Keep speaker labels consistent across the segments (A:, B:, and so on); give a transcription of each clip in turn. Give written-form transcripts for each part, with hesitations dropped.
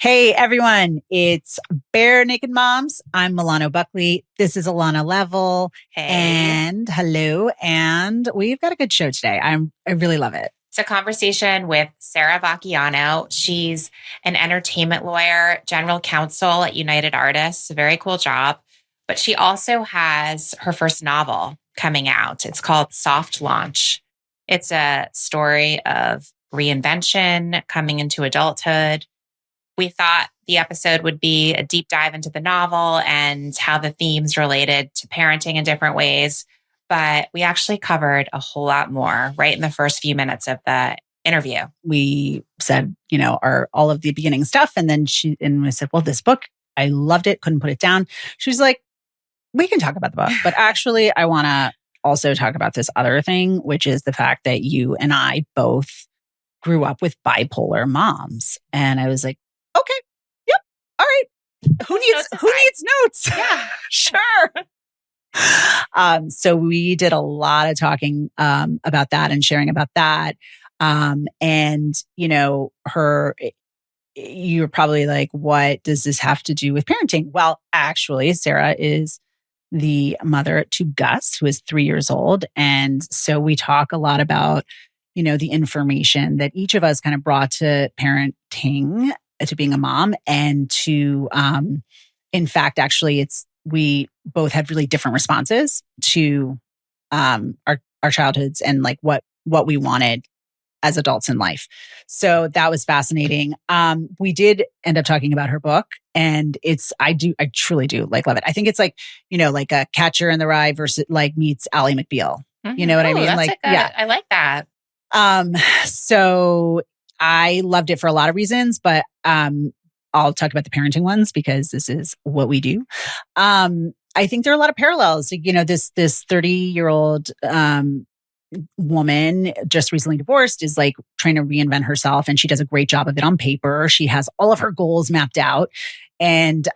A: Hey everyone, it's Bare Naked Moms. I'm Milano Buckley. This is Alanna Level.
B: Hey.
A: And hello. And we've got a good show today. I really love it.
B: It's a conversation with Sarah Vacchiano. She's an entertainment lawyer, general counsel at United Artists, a very cool job. But she also has her first novel coming out. It's called Soft Launch. It's a story of reinvention, coming into adulthood. We thought the episode would be a deep dive into the novel and how the themes related to parenting in different ways. But we actually covered a whole lot more right in the first few minutes of the interview.
A: We said, all of the beginning stuff. And then we said, well, this book, I loved it. Couldn't put it down. She was like, we can talk about the book, but actually I want to also talk about this other thing, which is the fact that you and I both grew up with bipolar moms. And I was like, okay, yep, all right. Who needs notes?
B: Yeah,
A: sure. So we did a lot of talking about that and sharing about that. You're probably like, what does this have to do with parenting? Well, actually, Sarah is the mother to Gus, who is 3 years old. And so we talk a lot about, the information that each of us kind of brought to parenting, to being a mom, and to, in fact, actually, we both had really different responses to our childhoods and like what we wanted as adults in life. So that was fascinating. We did end up talking about her book, and I truly do love it. I think it's like, like a Catcher in the Rye versus like meets Ally McBeal.
B: Mm-hmm.
A: You know what I mean?
B: Like, yeah, I like that.
A: So I loved it for a lot of reasons, but I'll talk about the parenting ones because this is what we do. I think there are a lot of parallels. This 30-year-old woman just recently divorced is like trying to reinvent herself, and she does a great job of it on paper. She has all of her goals mapped out, and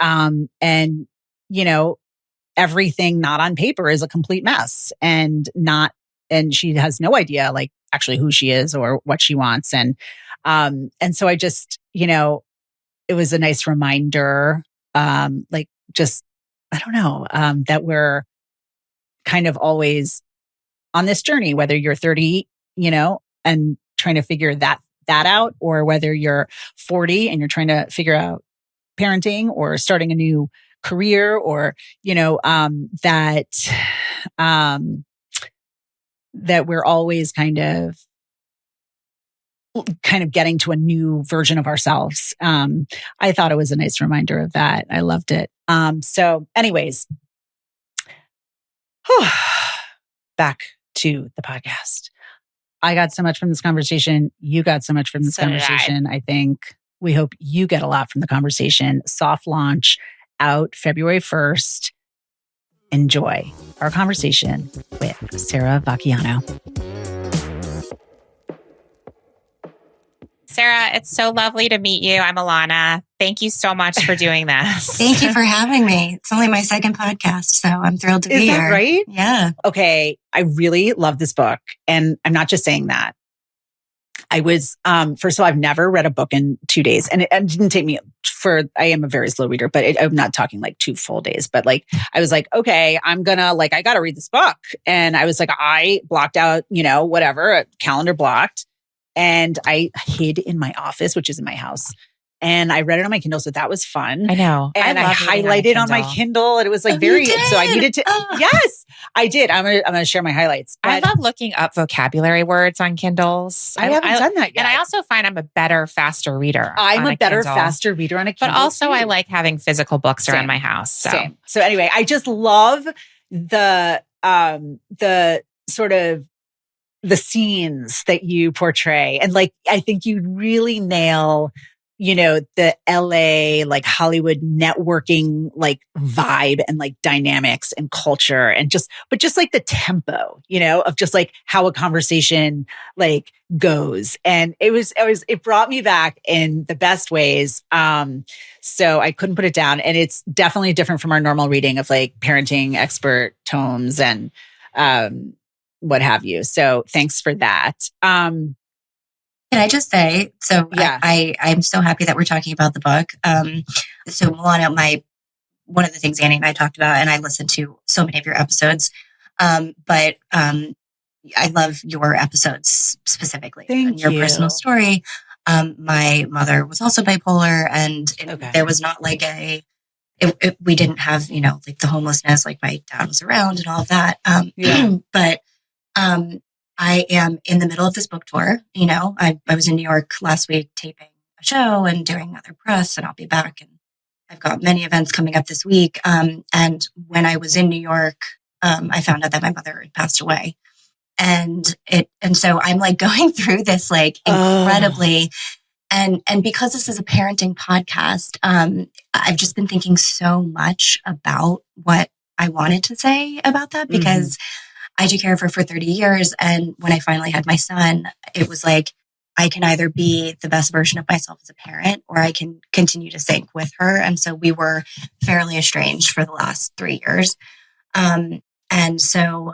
A: everything not on paper is a complete mess, and she has no idea like actually who she is or what she wants, and so I just it was a nice reminder, that we're kind of always on this journey, whether you're 30, and trying to figure that out, or whether you're 40 and you're trying to figure out parenting or starting a new career, or, that we're always kind of getting to a new version of ourselves. I thought it was a nice reminder of that. I loved it. So anyways, back to the podcast. I got so much from this conversation. You got so much from this conversation. I think we hope you get a lot from the conversation. Soft launch out February 1st. Enjoy our conversation with Sarah Vacchiano.
B: Sarah, it's so lovely to meet you. I'm Alanna. Thank you so much for doing this.
C: Thank you for having me. It's only my second podcast, so I'm thrilled to be here.
A: Is that right?
C: Yeah.
A: Okay. I really love this book. And I'm not just saying that. I was, first of all, I've never read a book in 2 days, and it didn't take me I am a very slow reader, but I'm not talking like 2 full days, but like, I was like, okay, I got to read this book. And I was like, I blocked out, whatever, a calendar blocked, and I hid in my office, which is in my house. And I read it on my Kindle. So that was fun.
B: I know.
A: And I highlighted on my Kindle, and it was like so I needed to, yes, I did. I'm going to share my highlights.
B: I love looking up vocabulary words on Kindles.
A: I haven't done that yet.
B: And I also find I'm a better, faster reader.
A: I'm a better, faster reader on a Kindle.
B: But also I like having physical books around my house. So.
A: Same. So anyway, I just love the sort of the scenes that you portray. And like, I think you really nail the LA, like Hollywood networking, like vibe and like dynamics and culture, and just like the tempo, of just like how a conversation like goes. And it brought me back in the best ways. So I couldn't put it down. And it's definitely different from our normal reading of like parenting expert tomes and, what have you. So thanks for that.
C: Can I just say, so
A: Yeah.
C: I'm so happy that we're talking about the book. So Milano, one of the things Annie and I talked about, and I listened to so many of your episodes, but I love your episodes specifically and
A: Thank
C: your
A: you.
C: personal story. My mother was also bipolar, and
A: Okay.
C: there was not like we didn't have, like the homelessness, like my dad was around and all of that.
A: Yeah.
C: But I am in the middle of this book tour. I was in New York last week taping a show and doing other press, and I'll be back. And I've got many events coming up this week. And when I was in New York, I found out that my mother had passed away. And so I'm like going through this like incredibly, and because this is a parenting podcast, I've just been thinking so much about what I wanted to say about that, because I took care of her for 30 years. And when I finally had my son, it was like, I can either be the best version of myself as a parent, or I can continue to sink with her. And so we were fairly estranged for the last 3 years. And so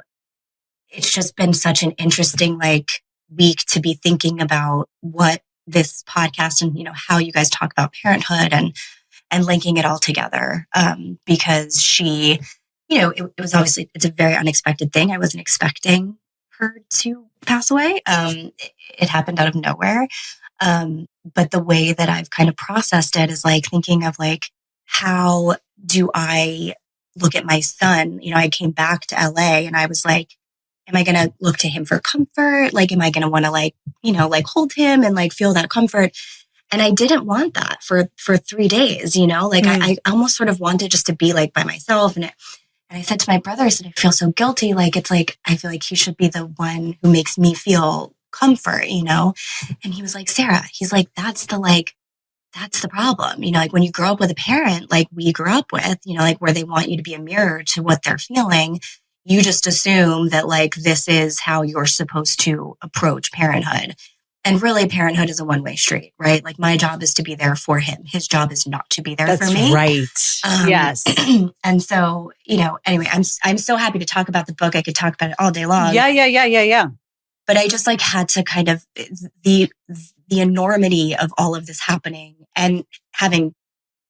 C: it's just been such an interesting week to be thinking about what this podcast and, how you guys talk about parenthood and linking it all together. Because she, it was obviously, it's a very unexpected thing. I wasn't expecting her to pass away. It happened out of nowhere. But the way that I've kind of processed it is thinking of how do I look at my son? I came back to LA and I was like, am I going to look to him for comfort? Am I going to want to hold him and feel that comfort? And I didn't want that for 3 days, I almost sort of wanted just to be by myself. And I said to my brother, I said, I feel so guilty. I feel like he should be the one who makes me feel comfort, And he was like, Sarah, he's like, that's the problem. When you grow up with a parent, we grew up with, where they want you to be a mirror to what they're feeling, you just assume that this is how you're supposed to approach parenthood. And really, parenthood is a one-way street, right? My job is to be there for him. His job is not to be there for me.
A: That's right. Yes.
C: And so, anyway, I'm so happy to talk about the book. I could talk about it all day long.
A: Yeah.
C: But I just had to kind of the enormity of all of this happening, and having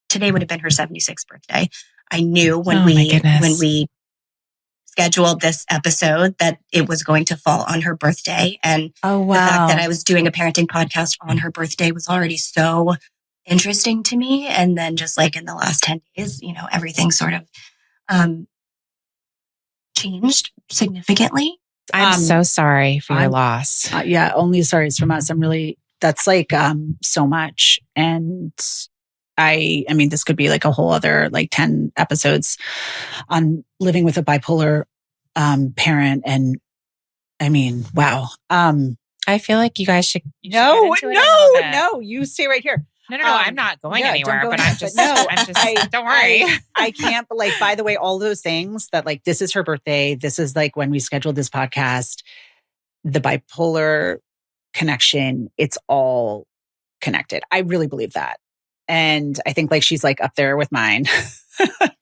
C: today would have been her 76th birthday. I knew when we scheduled this episode that it was going to fall on her birthday. And the fact that I was doing a parenting podcast on her birthday was already so interesting to me. And then just in the last 10 days, everything sort of changed significantly.
B: I'm so sorry for your loss.
A: Yeah, only sorry is from us. That's so much. And I mean, this could be a whole other 10 episodes on living with a bipolar parent. And I mean, wow.
B: I feel like you guys should.
A: No, you stay right here.
B: No, I'm not going anywhere, but I'm just, don't worry.
A: I can't, but by the way, all those things that this is her birthday. This is when we scheduled this podcast, the bipolar connection, it's all connected. I really believe that. And I think she's up there with mine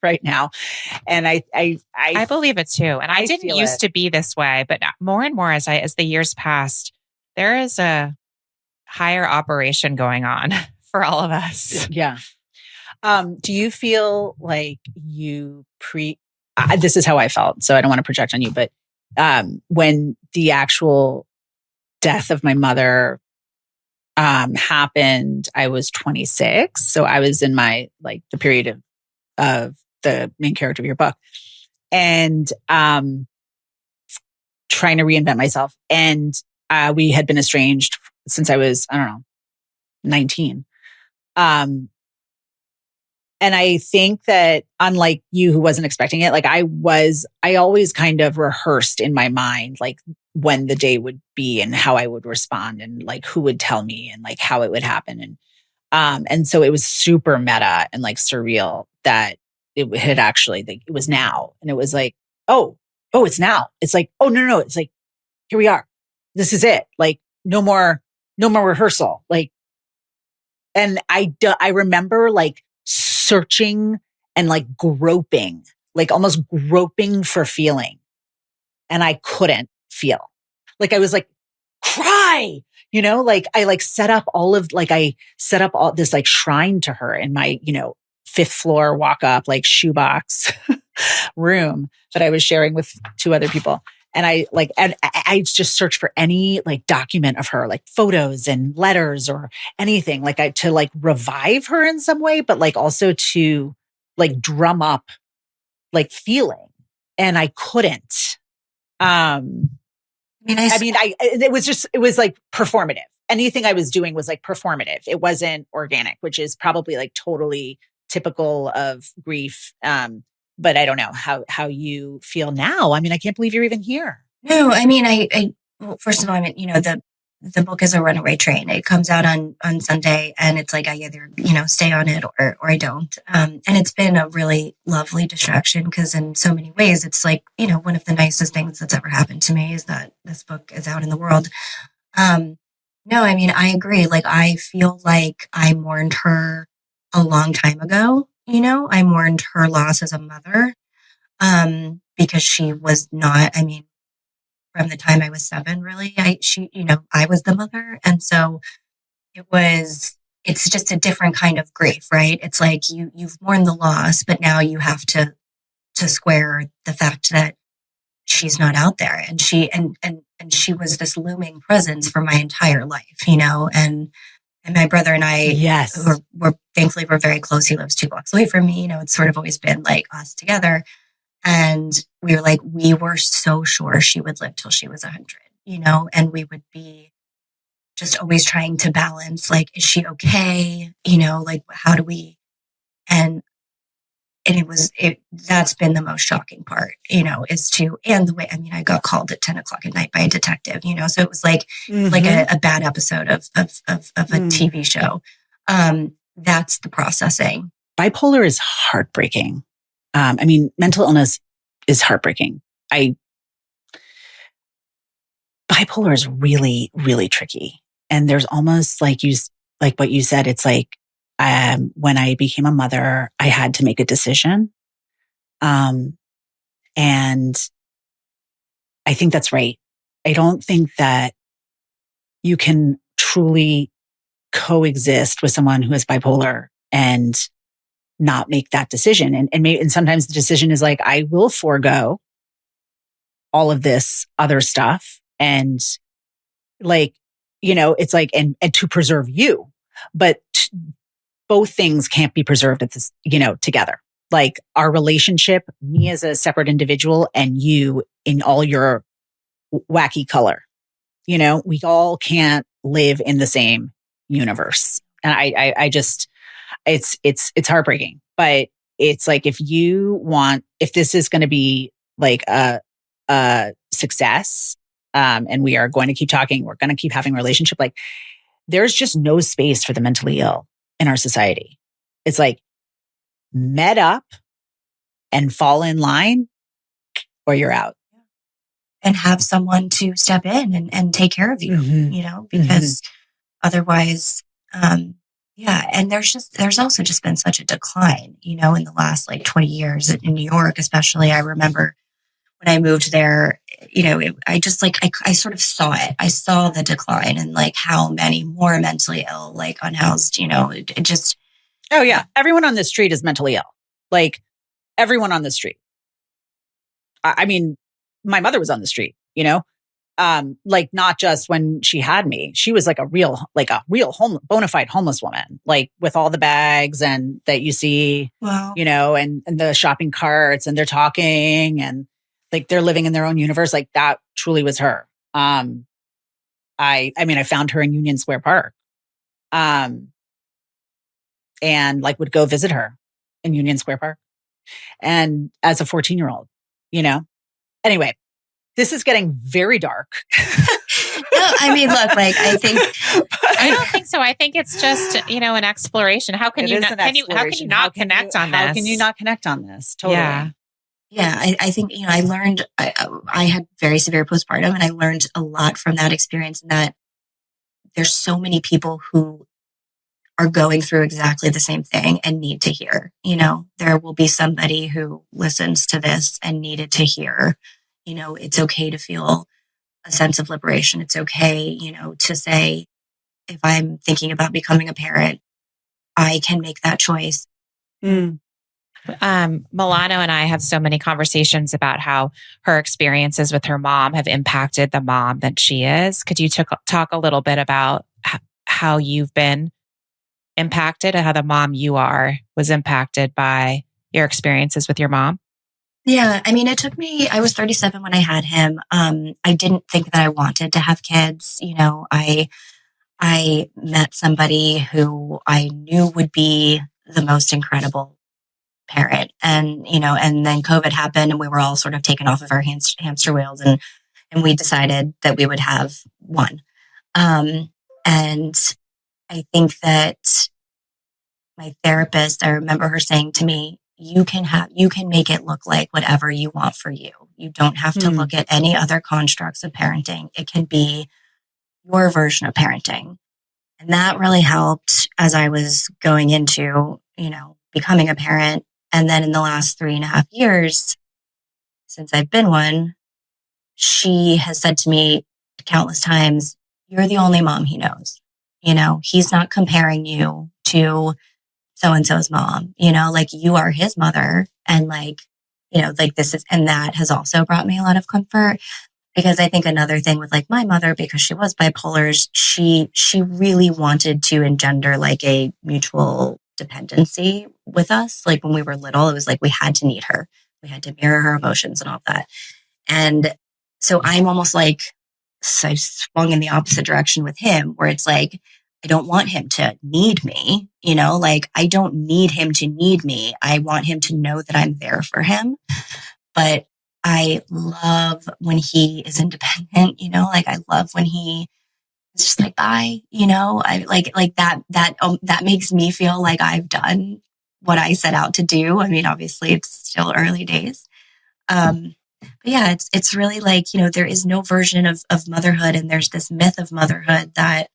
A: right now. And I
B: believe it too. And I didn't used to be this way, but more and more as the years passed, there is a higher operation going on for all of us.
A: Yeah. Do you feel you this is how I felt, so I don't want to project on you, but when the actual death of my mother happened, I was 26. So I was in my the period of the main character of your book, and trying to reinvent myself. And we had been estranged since I was, 19. And I think that unlike you who wasn't expecting it, I always kind of rehearsed in my mind, when the day would be and how I would respond and who would tell me and how it would happen. And so it was super meta and surreal that it had actually, it was now. And it was oh, it's now. It's oh, no. It's here we are. This is it. No more rehearsal. And I remember searching and groping, almost groping for feeling. And I couldn't feel. I was cry, like I like set up all of, like I set up all this like shrine to her in my, fifth floor walk up, like shoebox room that I was sharing with two other people. And I just searched for any like document of her, like photos and letters or anything to like revive her in some way, but like also to like drum up like feeling. And I couldn't. It was like performative. Anything I was doing was like performative. It wasn't organic, which is probably like totally typical of grief. But I don't know how you feel now. I mean, I can't believe you're even here.
C: No, I mean, well, first of all, I mean, the book is a runaway train. It comes out on Sunday, and it's like I either, stay on it or I don't. And it's been a really lovely distraction because in so many ways, it's like, one of the nicest things that's ever happened to me is that this book is out in the world. No, I mean, I agree. Like, I feel like I mourned her a long time ago. I mourned her loss as a mother, because she was not, I mean, from the time I was 7, really, I was the mother. And so it's just a different kind of grief, right? It's like you've mourned the loss, but now you have to square the fact that she's not out there. And she was this looming presence for my entire life, and my brother and I,
A: yes,
C: we're thankfully we're very close. He lives 2 blocks away from me. It's sort of always been like us together. And we were so sure she would live till she was 100, and we would be just always trying to balance, like, is she okay? Like, how do we, and that's been the most shocking part, and the way, I mean, I got called at 10 o'clock at night by a detective, so it was like, like a bad episode of a TV show. That's the processing.
A: Bipolar is heartbreaking. I mean, mental illness is heartbreaking. Bipolar is really, really tricky. And there's almost like what you said, it's like, when I became a mother, I had to make a decision. And I think that's right. I don't think that you can truly coexist with someone who is bipolar and not make that decision. And sometimes the decision is like, I will forego all of this other stuff. And like, it's like, and to preserve you, but both things can't be preserved at this, together. Like our relationship, me as a separate individual and you in all your wacky color, we all can't live in the same universe. And I just, it's heartbreaking, but it's like, if this is going to be like a success, and we are going to keep talking, we're going to keep having a relationship, like there's just no space for the mentally ill in our society. It's like met up and fall in line or you're out.
C: And have someone to step in and take care of you, because otherwise, yeah. And there's also just been such a decline, in the last like 20 years in New York, especially. I remember when I moved there, I sort of saw it. I saw the decline and like how many more mentally ill, like unhoused, it just.
A: Oh yeah. Everyone on the street is mentally ill. Like everyone on the street. I mean, my mother was on the street, like not just when she had me, she was like a real bona fide homeless woman, like with all the bags and that you see,
C: wow.
A: And the shopping carts and they're talking and like they're living in their own universe. Like that truly was her. I mean, I found her in Union Square Park, and like would go visit her in Union Square Park and as a 14-year-old, Anyway, this is getting very dark.
C: No, I mean, look, like I
B: don't think so. I think it's just, an exploration. How can you not connect on this?
A: How can you not connect on this? Totally.
C: Yeah. I think, I learned, I had very severe postpartum and I learned a lot from that experience, and that there's so many people who are going through exactly the same thing and need to hear, there will be somebody who listens to this and needed to hear, it's okay to feel a sense of liberation. It's okay, to say, if I'm thinking about becoming a parent, I can make that choice.
A: Mm.
B: Milano and I have so many conversations about how her experiences with her mom have impacted the mom that she is. Could you talk a little bit about how you've been impacted and how the mom you are was impacted by your experiences with your mom?
C: Yeah. I mean, it took me, I was 37 when I had him. I didn't think that I wanted to have kids. I met somebody who I knew would be the most incredible parent. And then COVID happened and we were all sort of taken off of our hamster wheels and we decided that we would have one. And I think that my therapist, I remember her saying to me, you can make it look like whatever you want for you. You don't have to look at any other constructs of parenting. It can be your version of parenting. And that really helped as I was going into, becoming a parent. And then in the last 3.5 years, since I've been one, she has said to me countless times, you're the only mom he knows. He's not comparing you to so-and-so's mom, like you are his mother. And and that has also brought me a lot of comfort. Because I think another thing with like my mother, because she was bipolar, she really wanted to engender like a mutual dependency with us. Like when we were little, it was like we had to need her. We had to mirror her emotions and all that. And so I'm almost like, so I swung in the opposite direction with him, where it's like, I don't want him to need me, like I don't need him to need me. I want him to know that I'm there for him. But I love when he is independent, like I love when he is just like, bye, I like that makes me feel like I've done what I set out to do. I mean, obviously it's still early days. But yeah, it's really like, there is no version of motherhood. And there's this myth of motherhood that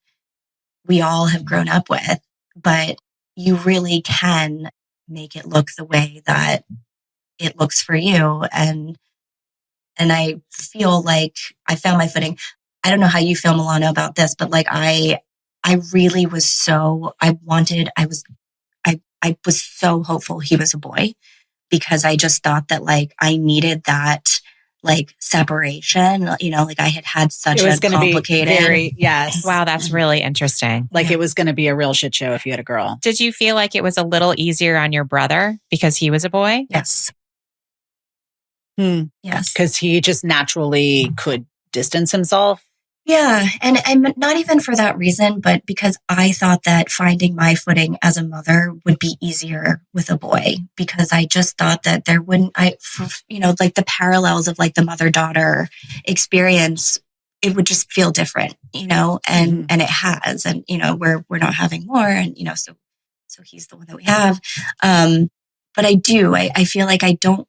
C: we all have grown up with, but you really can make it look the way that it looks for you. And I feel like I found my footing. I don't know how you feel, Milano, about this, but like I really was I was so hopeful he was a boy, because I just thought that like I needed that like separation, like I had such a complicated.
A: Yes.
B: Wow, that's really interesting.
A: Like it was going to be a real shit show if you had a girl.
B: Did you feel like it was a little easier on your brother because he was a boy?
C: Yes. Yes.
A: Because he just naturally could distance himself.
C: Yeah. And not even for that reason, but because I thought that finding my footing as a mother would be easier with a boy, because I just thought that there wouldn't, like the parallels of like the mother-daughter experience, it would just feel different, and it has, and, we're not having more. And, so he's the one that we have. But I feel like I don't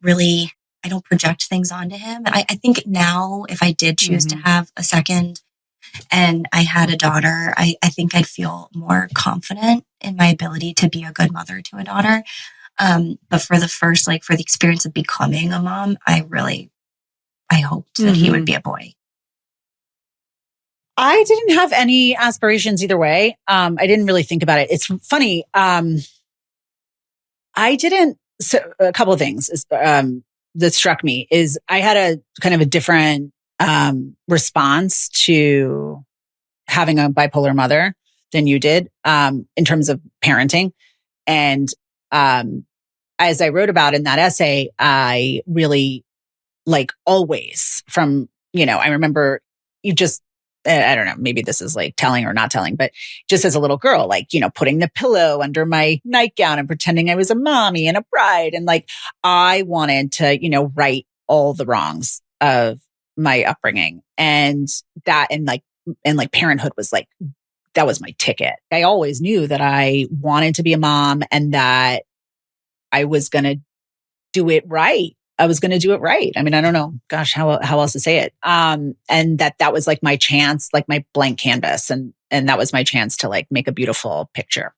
C: project things onto him. I think now if I did choose to have a second and I had a daughter, I think I'd feel more confident in my ability to be a good mother to a daughter. But for the experience of becoming a mom, I hoped that he would be a boy.
A: I didn't have any aspirations either way. I didn't really think about it. It's funny. So a couple of things that struck me is I had a kind of a different response to having a bipolar mother than you did in terms of parenting. And as I wrote about in that essay, I really like always from, I remember you just, I don't know, maybe this is like telling or not telling, but just as a little girl, like, putting the pillow under my nightgown and pretending I was a mommy and a bride. And like, I wanted to, right all the wrongs of my upbringing. And parenthood was like, that was my ticket. I always knew that I wanted to be a mom and that I was going to do it right. I was going to do it right. I mean, I don't know, gosh, how else to say it. And that was like my chance, like my blank canvas. And that was my chance to like make a beautiful picture.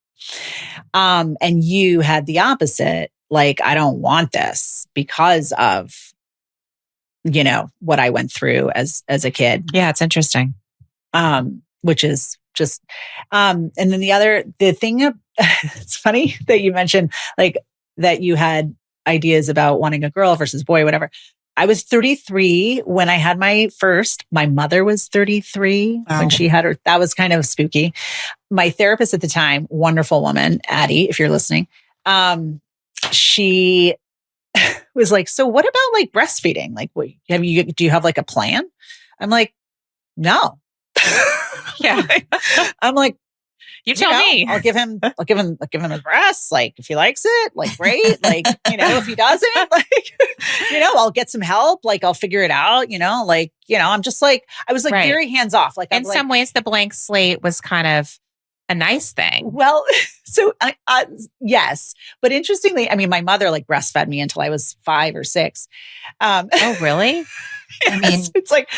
A: And you had the opposite. Like, I don't want this because of what I went through as a kid.
B: Yeah, it's interesting.
A: Which is just, and then the thing, it's funny that you mentioned like that you had ideas about wanting a girl versus boy, whatever. I was 33 when I had my first. My mother was 33 when she had her. That was kind of spooky. My therapist at the time, wonderful woman, Addie, if you're listening, she was like, "So what about like breastfeeding? Like, do you have like a plan?" I'm like, "No."
B: Yeah.
A: I'm like,
B: you tell me.
A: I'll give him his breasts. Like, if he likes it, like, great. Like, if he doesn't, like, I'll get some help. Like, I'll figure it out, I'm just like, I was like very hands off. Like,
B: in some ways, the blank slate was kind of a nice thing.
A: Well, so yes. But interestingly, I mean, my mother like breastfed me until I was 5 or 6.
B: Oh, really?
A: I mean, it's like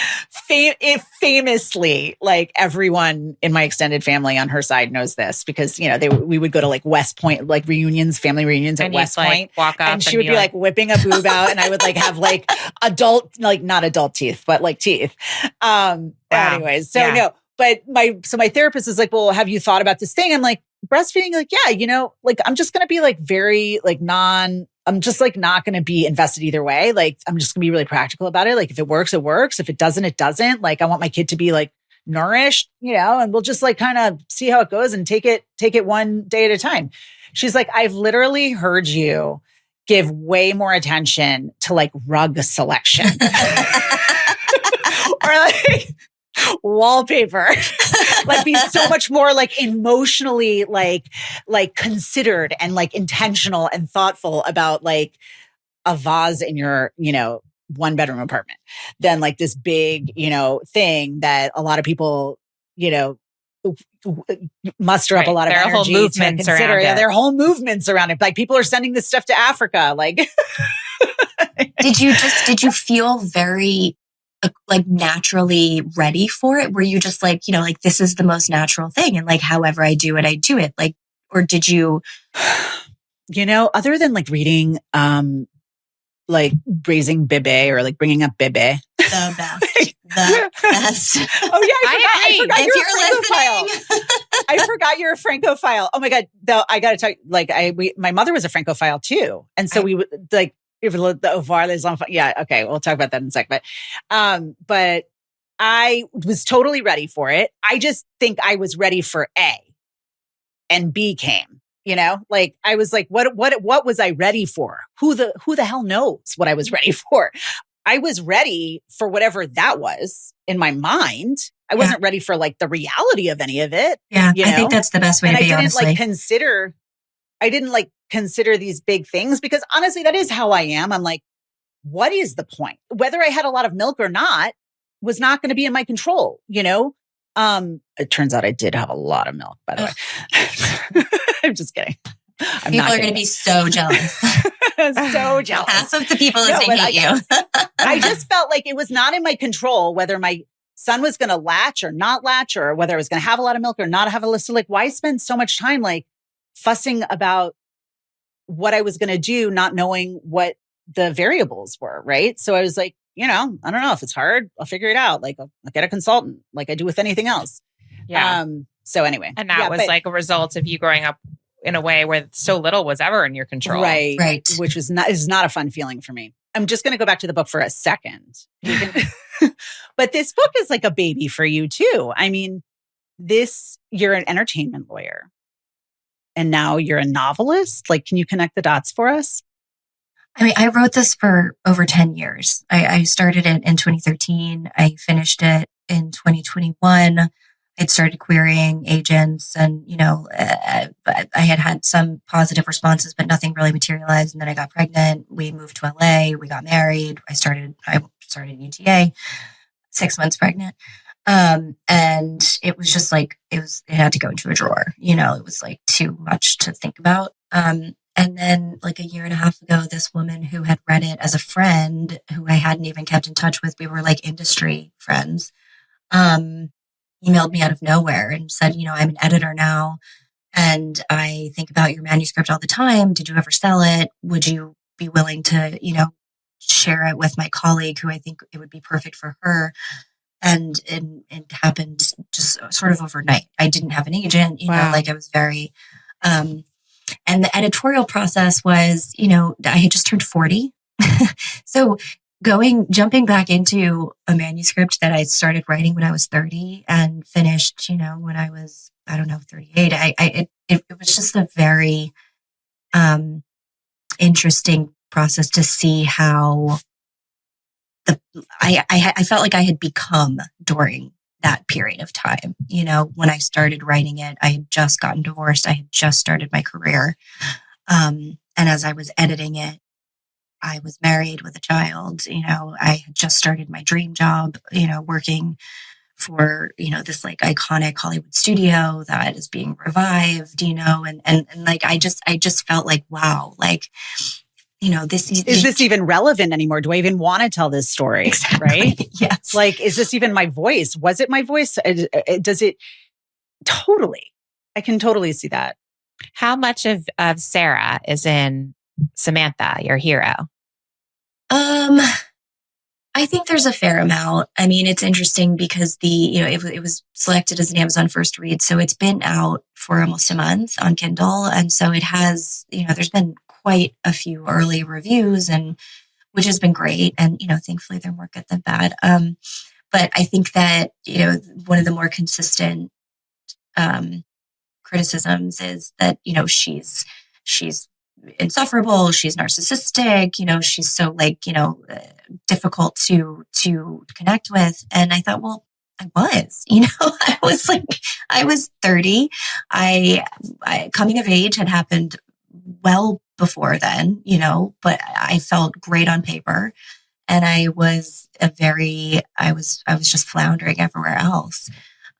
A: famously, like everyone in my extended family on her side knows this because, we would go to like West Point, like family reunions at West Point.
B: Walk up
A: and she would be like whipping a boob out and I would like have like not adult teeth, but like teeth. Anyways, so no, but my therapist is like, well, have you thought about this thing? I'm like, breastfeeding, like, yeah, like I'm just going to be like very like I'm just like not going to be invested either way. Like, I'm just gonna be really practical about it. Like, if it works, it works. If it doesn't, it doesn't. Like, I want my kid to be like nourished, and we'll just like kind of see how it goes and take it one day at a time. She's like, I've literally heard you give way more attention to like rug selection or like wallpaper, like be so much more like emotionally like considered and like intentional and thoughtful about like a vase in your 1-bedroom apartment than like this big thing that a lot of people muster up a lot of energy
B: whole movements
A: to consider.
B: Around it.
A: Their whole movements around it. Like people are sending this stuff to Africa. Like,
C: did you feel very like naturally ready for it? Were you just like, like this is the most natural thing and like however I do it, like, or did you
A: other than like reading like raising Bebe or like bringing up Bebe,
C: the best. The best.
A: Oh yeah, I forgot
C: if you're listening.
A: I forgot you're a Francophile. Oh my God, though I got to tell you, like my mother was a Francophile too, and so we would like. The Ovar les enfants. Yeah. Okay. We'll talk about that in a sec. But I was totally ready for it. I just think I was ready for A and B came, like I was like, what was I ready for? Who the hell knows what I was ready for? I was ready for whatever that was in my mind. I wasn't ready for like the reality of any of it.
C: Yeah. I think that's the best way to be, honestly.
A: I didn't consider these big things because honestly, that is how I am. I'm like, what is the point? Whether I had a lot of milk or not was not going to be in my control, It turns out I did have a lot of milk, by the way. I'm just kidding.
C: People are going to be so jealous.
A: So jealous.
C: Half of the people listening hate you.
A: I just felt like it was not in my control whether my son was going to latch or not latch or whether I was going to have a lot of milk or not have a list. So like, why spend so much time like fussing about what I was going to do, not knowing what the variables were. Right. So I was like, I don't know if it's hard, I'll figure it out. Like I'll get a consultant like I do with anything else.
B: Yeah.
A: So anyway.
B: And that was like a result of you growing up in a way where so little was ever in your control.
A: Right. Right. Which is not a fun feeling for me. I'm just going to go back to the book for a second. But this book is like a baby for you too. I mean, you're an entertainment lawyer. And now you're a novelist. Like, can you connect the dots for us?
C: I mean, I wrote this for over 10 years. I started it in 2013. I finished it in 2021. I'd started querying agents and, I had some positive responses, but nothing really materialized. And then I got pregnant. We moved to LA. We got married. I started UTA, 6 months pregnant. And it was just like, it had to go into a drawer, it was like too much to think about. And then like a year and a half ago, this woman who had read it as a friend who I hadn't even kept in touch with, we were like industry friends, emailed me out of nowhere and said, I'm an editor now and I think about your manuscript all the time. Did you ever sell it? Would you be willing to, share it with my colleague who I think it would be perfect for her. And it happened just sort of overnight. I didn't have an agent,
B: Wow.
C: like I was very, and the editorial process was, I had just turned 40. So jumping back into a manuscript that I started writing when I was 30 and finished, when I was, I don't know, 38. It was just a very, interesting process to see how I felt like I had become during that period of time. When I started writing it, I had just gotten divorced. I had just started my career. And as I was editing it, I was married with a child. I had just started my dream job, working for, this like iconic Hollywood studio that is being revived, and like, I just felt like, wow, like, this
A: is this even relevant anymore? Do I even want to tell this story?
C: Exactly.
A: Right?
C: Yes.
A: Like, is this even my voice? Was it my voice? Does it totally? I can totally see that.
B: How much of Sarah is in Samantha, your hero?
C: I think there's a fair amount. I mean, it's interesting because it was selected as an Amazon first read. So it's been out for almost a month on Kindle. And so it has, there's been quite a few early reviews, and which has been great. And, thankfully they're more good than bad. But I think that, one of the more consistent criticisms is that, she's insufferable, she's narcissistic, she's so like, difficult to connect with. And I thought, well, I was, I was 30. I coming of age had happened well before then, but I felt great on paper. And I was I was just floundering everywhere else.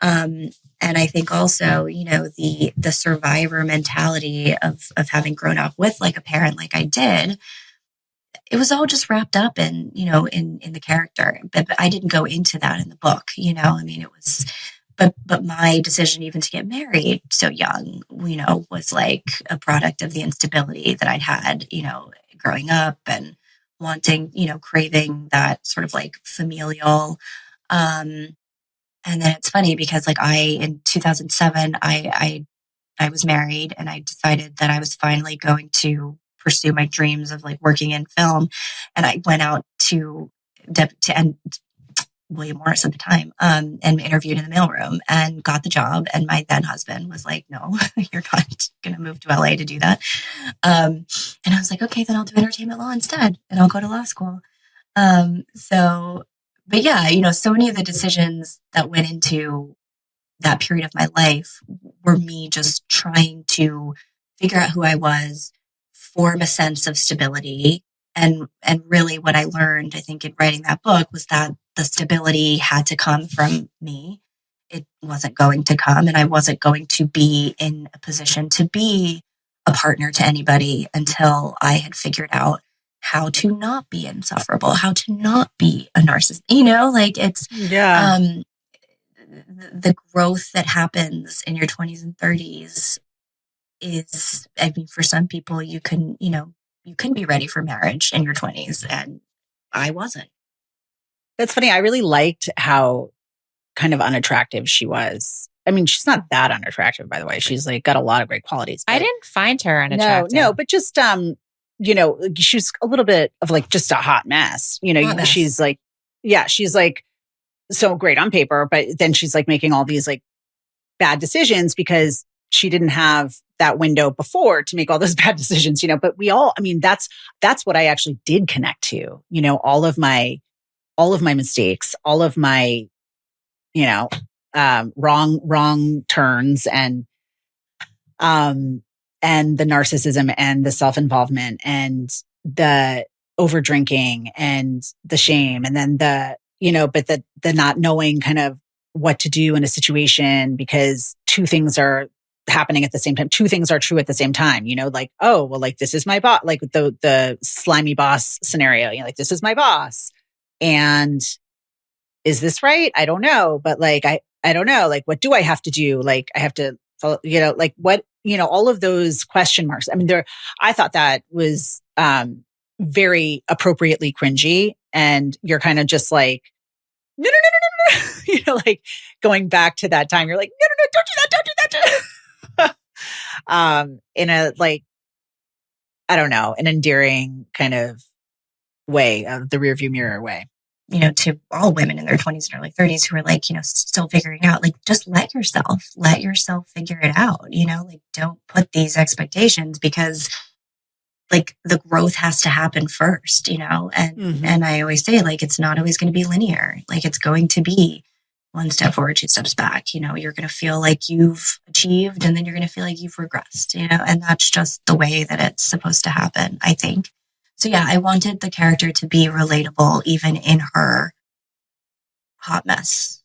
C: And I think also, the survivor mentality of having grown up with like a parent like I did, it was all just wrapped up in, in the character. But I didn't go into that in the book, I mean, it was, but my decision even to get married so young, was like a product of the instability that I'd had, growing up and wanting, craving that sort of like familial, and then it's funny because like in 2007, I was married and I decided that I was finally going to pursue my dreams of like working in film. And I went out to William Morris at the time, and interviewed in the mailroom and got the job. And my then husband was like, no, you're not going to move to LA to do that. And I was like, okay, then I'll do entertainment law instead and I'll go to law school. But yeah, so many of the decisions that went into that period of my life were me just trying to figure out who I was, form a sense of stability. And really what I learned, I think, in writing that book was that the stability had to come from me. It wasn't going to come, and I wasn't going to be in a position to be a partner to anybody until I had figured out how to not be insufferable, how to not be a narcissist, like it's, the growth that happens in your 20s and 30s is, I mean, for some people you can be ready for marriage in your 20s, and I wasn't.
A: That's funny. I really liked how kind of unattractive she was. I mean, she's not that unattractive, by the way. She's like got a lot of great qualities.
B: I didn't find her unattractive.
A: No, but just she's a little bit of like just a hot mess. She's like, she's like so great on paper, but then she's like making all these like bad decisions because she didn't have that window before to make all those bad decisions, but that's what I actually did connect to, all of my mistakes, all of my, wrong turns and the narcissism and the self-involvement and the over drinking and the shame. And then but the not knowing kind of what to do in a situation because two things are happening at the same time. Two things are true at the same time, like, oh, well, like this is my boss, like the slimy boss scenario, like this is my boss. And is this right? I don't know. But like, I don't know, like, what do I have to do? Like, I have to follow, like what, all of those question marks. I mean, I thought that was, very appropriately cringy. And you're kind of just like, no, no, no, no, no, no. Like going back to that time, you're like, no, no, no, don't do that. Don't do that. Don't. In a like, I don't know, an endearing kind of way, of the rearview mirror way.
C: To all women in their 20s and early 30s who are like, still figuring out, like, just let yourself figure it out, like, don't put these expectations because like the growth has to happen first, and I always say, like, it's not always going to be linear. Like, it's going to be one step forward, two steps back. You're going to feel like you've achieved and then you're going to feel like you've regressed, and that's just the way that it's supposed to happen, I think. So yeah, I wanted the character to be relatable even in her hot mess.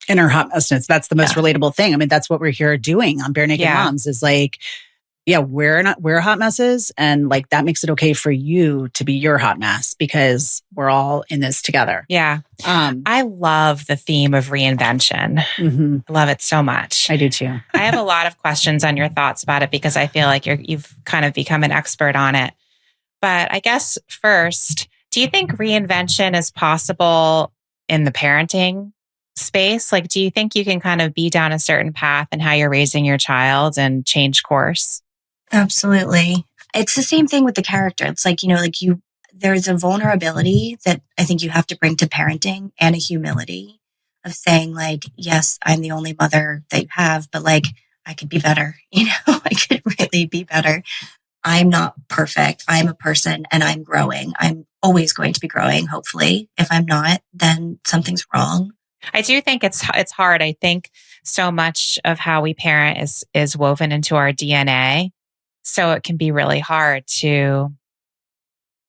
A: In her hot messness. That's the most relatable thing. I mean, that's what we're here doing on Bare Naked Moms is like, we're hot messes. And like, that makes it okay for you to be your hot mess because we're all in this together.
B: Yeah. I love the theme of reinvention.
A: Mm-hmm.
B: I love it so much.
A: I do too.
B: I have a lot of questions on your thoughts about it because I feel like you've kind of become an expert on it. But I guess first, do you think reinvention is possible in the parenting space? Like, do you think you can kind of be down a certain path in how you're raising your child and change course?
C: Absolutely. It's the same thing with the character. It's like, there's a vulnerability that I think you have to bring to parenting and a humility of saying like, yes, I'm the only mother that you have, but like, I could be better. I could really be better. I'm not perfect. I'm a person and I'm growing. I'm always going to be growing, hopefully. If I'm not, then something's wrong.
B: I do think it's hard. I think so much of how we parent is woven into our DNA. So it can be really hard to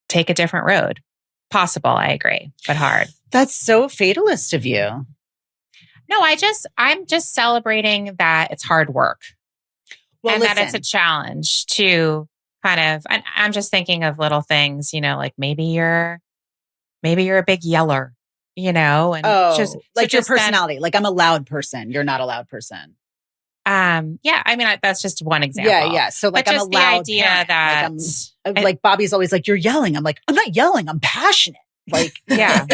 B: take a different road. Possible, I agree, but hard.
A: That's so fatalist of you.
B: No, I'm just celebrating that it's hard work. Well, and that it's a challenge to kind of, and I'm just thinking of little things, like maybe you're a big yeller, and
A: just like your personality. Then, like I'm a loud person. You're not a loud person.
B: Yeah. I mean, that's just one example.
A: Yeah. So like, I'm a loud the idea parent. That like Bobby's always like, you're yelling. I'm like, I'm not yelling. I'm passionate. Like,
B: yeah.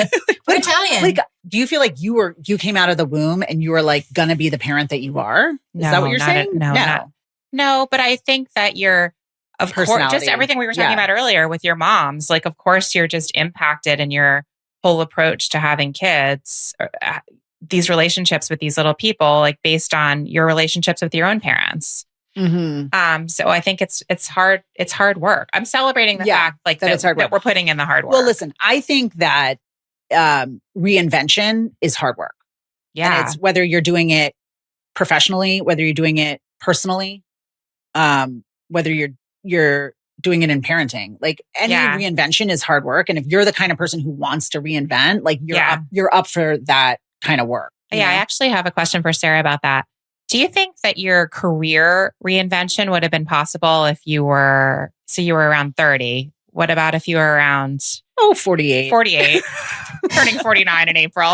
C: We're Italian.
A: Like, do you feel like you came out of the womb and you were like gonna be the parent that you are? Is that what you're saying?
B: No, but I think that you're, of course, just everything we were talking about earlier with your moms, like, of course, you're just impacted in your whole approach to having kids, these relationships with these little people, like based on your relationships with your own parents.
A: Mm-hmm.
B: So I think it's hard. It's hard work. I'm celebrating the fact like that it's hard work. That we're putting in the hard work.
A: Well, listen, I think that reinvention is hard work.
B: Yeah.
A: And it's whether you're doing it professionally, whether you're doing it personally, whether you're doing it in parenting. Like any reinvention is hard work. And if you're the kind of person who wants to reinvent, like you're up for that kind of work.
B: Yeah. I actually have a question for Sarah about that. Do you think that your career reinvention would have been possible if you were around 30? What about if you were around
A: 48?
B: 48, turning 49 in April.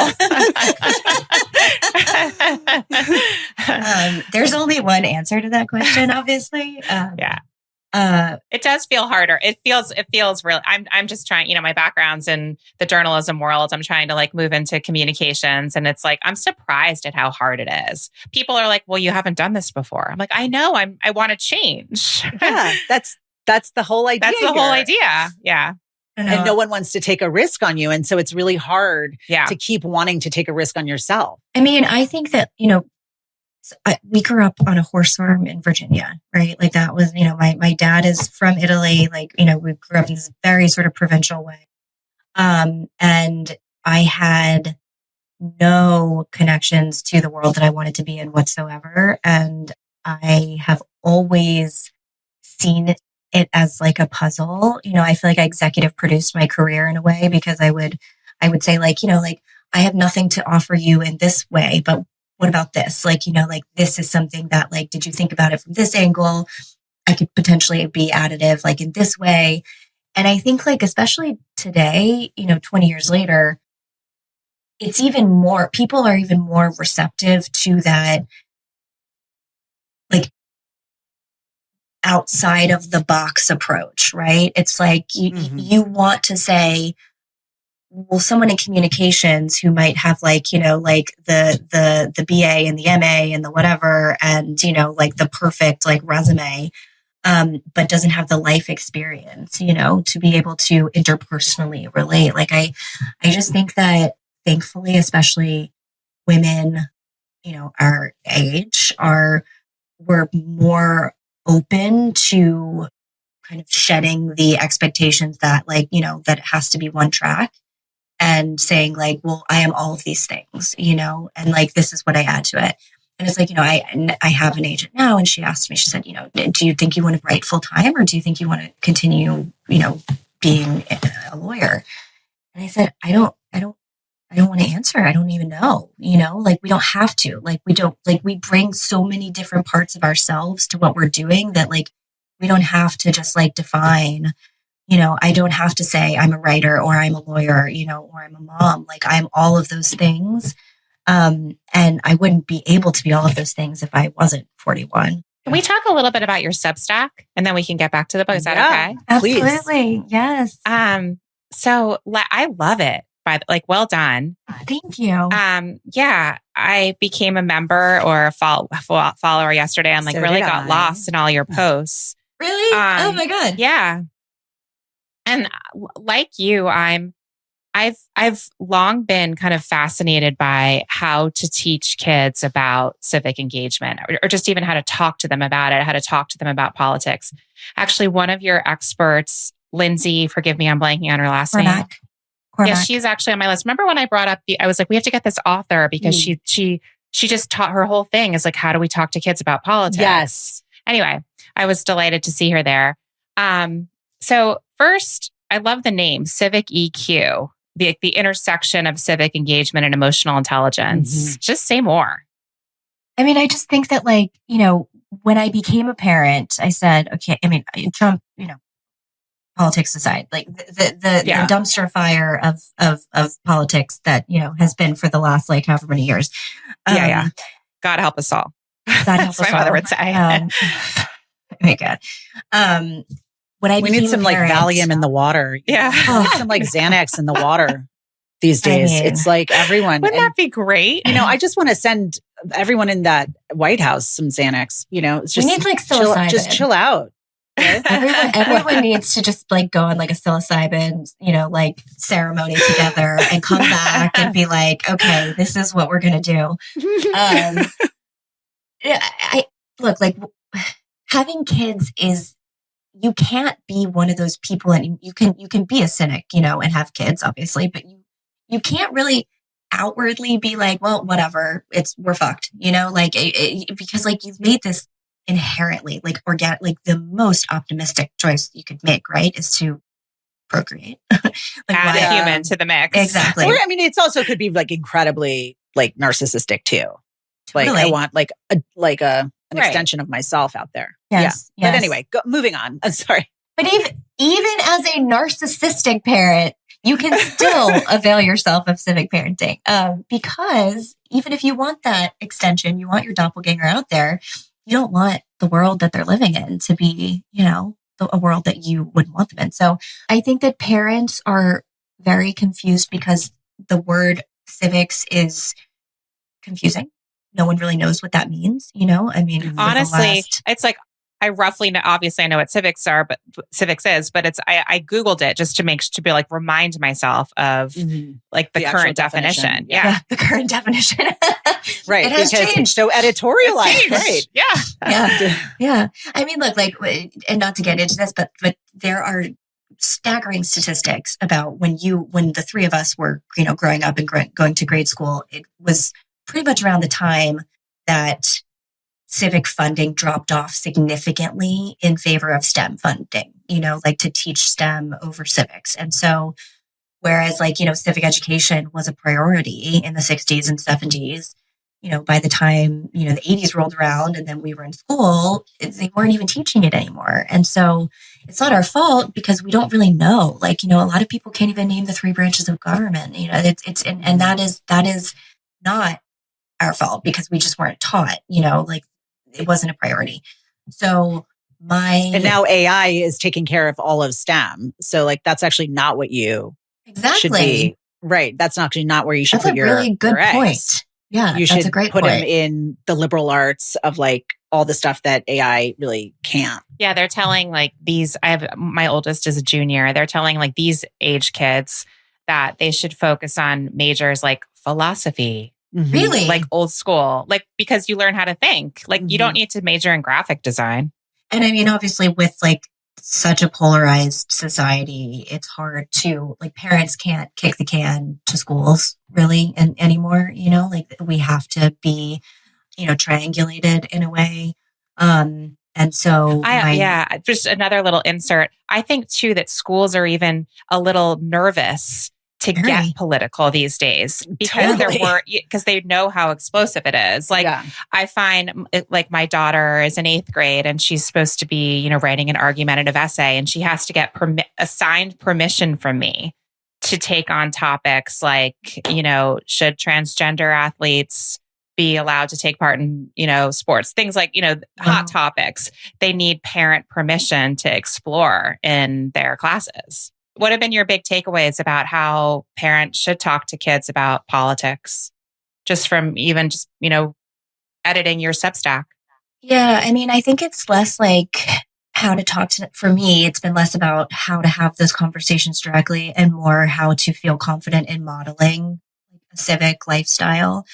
C: There's only one answer to that question, obviously.
B: It does feel harder. It feels real. I'm just trying, my background's in the journalism world. I'm trying to like move into communications. And it's like, I'm surprised at how hard it is. People are like, well, you haven't done this before. I'm like, I know, I want to change.
A: Yeah. That's the whole idea.
B: That's the whole idea. Yeah.
A: And no one wants to take a risk on you. And so it's really hard to keep wanting to take a risk on yourself.
C: I mean, I think that, we grew up on a horse farm in Virginia, right? Like that was, my dad is from Italy. Like, we grew up in this very sort of provincial way. And I had no connections to the world that I wanted to be in whatsoever. And I have always seen it as like a puzzle. I feel like I executive produced my career in a way because I would say like, I have nothing to offer you in this way, but what about this? Like, like this is something that like, did you think about it from this angle? I could potentially be additive like in this way. And I think like, especially today, 20 years later, it's even more, people are even more receptive to that. Like outside of the box approach, right? It's like you want to say, well, someone in communications who might have like, like the BA and the MA and the whatever, and, like the perfect like resume, but doesn't have the life experience, to be able to interpersonally relate. Like, I just think that thankfully, especially women, our age we're more open to kind of shedding the expectations that like, that it has to be one track and saying like, well, I am all of these things, and like, this is what I add to it. And it's like, I have an agent now, and she asked me, she said, do you think you want to write full time, or do you think you want to continue, being a lawyer? And I said, I don't want to answer. I don't even know, like we don't have to, like we bring so many different parts of ourselves to what we're doing that like, we don't have to just like define, I don't have to say I'm a writer or I'm a lawyer, or I'm a mom. Like I'm all of those things. And I wouldn't be able to be all of those things if I wasn't 41.
B: Can we talk a little bit about your Substack, and then we can get back to the book? Is that okay?
C: Absolutely. Please. Yes.
B: So I love it. Well done.
C: Thank you.
B: Yeah, I became a member or a follower yesterday, and really got lost in all your posts.
C: Really? Oh my God.
B: Yeah. And like you, I've long been kind of fascinated by how to teach kids about civic engagement, or just even how to talk to them about it, how to talk to them about politics. Actually, one of your experts, Lindsay, forgive me, I'm blanking on her last name. Yeah, she's actually on my list. Remember when I brought up I was like, we have to get this author because she just taught, her whole thing is like, how do we talk to kids about politics?
A: Yes.
B: Anyway, I was delighted to see her there. So first, I love the name Civic EQ, the intersection of civic engagement and emotional intelligence. Just say more.
C: I mean, I just think that like, when I became a parent, I said, okay, I mean, Trump, politics aside, like the dumpster fire of politics that, has been for the last like however many years.
B: God help us all.
C: God help us all.
B: My mother would say.
C: Oh my God.
A: We need some like Valium in the water.
B: Yeah.
A: We need some like Xanax in the water these days. I mean, it's like everyone.
B: Wouldn't that be great?
A: I just want to send everyone in that White House some Xanax. It's just,
C: we need like psilocybin.
A: Just chill out.
C: Everyone needs to just like go on like a psilocybin, like ceremony together and come back and be like, okay, this is what we're going to do. I look, like having kids is, you can't be one of those people, and you can be a cynic, and have kids obviously, but you can't really outwardly be like, well, whatever, we're fucked, because like you've made this inherently like organic, like the most optimistic choice you could make, right, is to procreate.
B: Add a human to the mix.
C: Exactly.
A: Or, I mean, it's also could be like incredibly like narcissistic too. Like I want like an extension of myself out there.
C: Yes.
A: But anyway, moving on. I'm sorry.
C: But even as a narcissistic parent, you can still avail yourself of civic parenting, because even if you want that extension, you want your doppelganger out there, you don't want the world that they're living in to be, a world that you wouldn't want them in. So I think that parents are very confused because the word civics is confusing. No one really knows what that means. I mean,
B: honestly, it's like, I roughly know, obviously I know what civics is, but it's, I Googled it just to be like, remind myself of like the current definition. Yeah.
C: The current definition.
A: Right.
C: It has changed.
A: It's so editorialized. Right.
C: Yeah. I mean, look, like, and not to get into this, but there are staggering statistics about when the three of us were, growing up and going to grade school, it was pretty much around the time that civic funding dropped off significantly in favor of STEM funding, like to teach STEM over civics. And so, whereas like, civic education was a priority in the 60s and 70s, by the time, the 80s rolled around and then we were in school, they weren't even teaching it anymore. And so it's not our fault because we don't really know. Like, a lot of people can't even name the three branches of government, and that is not our fault because we just weren't taught, like it wasn't a priority. So
A: And now AI is taking care of all of STEM. So like, that's actually not what you should be. Right. That's actually not where you should put your
C: really good point.
A: eggs.
C: Yeah,
A: you
C: that's
A: should
C: a great
A: put
C: point.
A: them in the liberal arts of like all the stuff that AI really can't.
B: Yeah, they're telling like my oldest is a junior. They're telling like these age kids that they should focus on majors like philosophy.
C: Really?
B: Like old school, like because you learn how to think. Like you don't need to major in graphic design.
C: And I mean, obviously with like such a polarized society, it's hard to like parents can't kick the can to schools really anymore, like we have to be, triangulated in a way. And so
B: just another little insert. I think too that schools are even a little nervous to get political these days because because they know how explosive it is. Like I find like my daughter is in 8th grade and she's supposed to be, writing an argumentative essay and she has to get assigned permission from me to take on topics like, should transgender athletes be allowed to take part in, sports, things like, hot topics. They need parent permission to explore in their classes. What have been your big takeaways about how parents should talk to kids about politics? Just from even editing your Substack.
C: Yeah, I mean, I think it's less like how to talk to, for me, it's been less about how to have those conversations directly and more how to feel confident in modeling a civic lifestyle.